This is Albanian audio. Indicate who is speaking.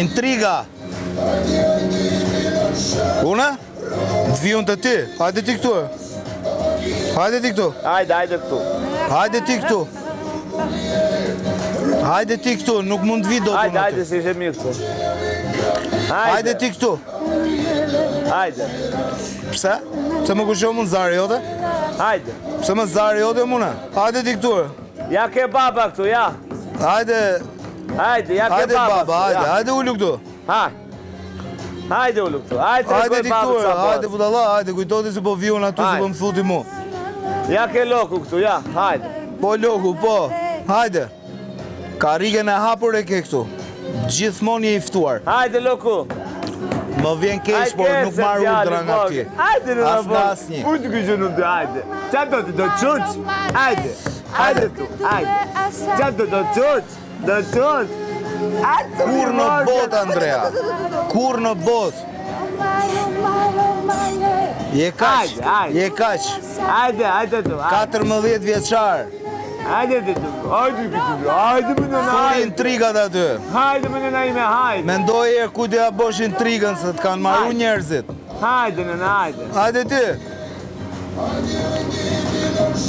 Speaker 1: Intriga. Una? Të vion të ti. Hajde ti këtu. Hajde ti këtu.
Speaker 2: Hajde këtu.
Speaker 1: Hajde ti këtu. Hajde ti këtu, nuk mund të vi do të më të.
Speaker 2: Hajde, si ishe mirë këtu.
Speaker 1: Hajde ti këtu.
Speaker 2: Hajde.
Speaker 1: Pse? Pse më kusho mund zari jote?
Speaker 2: Hajde.
Speaker 1: Pse më zari jote mune? Hajde ti këtu.
Speaker 2: Ja ke baba këtu, ja.
Speaker 1: Hajde.
Speaker 2: Hajde, ja ke
Speaker 1: Hajde
Speaker 2: baba
Speaker 1: baba, hajde. Hajde ullu këtu.
Speaker 2: Hajde ullu këtu.
Speaker 1: Hajde ti këtu, hajde budalla, hajde. Kujtoti se po vion atu se po më thuti mu.
Speaker 2: Ja ke loku këtu, ja. Hajde.
Speaker 1: Po loku, po. Hajde. Karrigen e hapur e ke këtu. Gjithmonë je i ftuar.
Speaker 2: Hajde loku.
Speaker 1: Më vjen keq, por nuk marr urdhra nga ti.
Speaker 2: Hajde në
Speaker 1: As nga asnjë.
Speaker 2: Unë të kështë nuk të hajde. Qa do të quq? Hajde. Hajde tu, hajde. Qa do të quq? Do quq?
Speaker 1: Kur në bot, Andrea. Kur në bot. Je kaq, je kaq.
Speaker 2: Hajde tu.
Speaker 1: 14 vjeçar.
Speaker 2: Hajde tu. Hajde më në
Speaker 1: Fori intrigat aty.
Speaker 2: Hajde më në ime, hajde.
Speaker 1: Mendoj e ku t'ja bosh intrigën se të kanë marru njerëzit.
Speaker 2: Hajde në hajde.
Speaker 1: Hajde ti.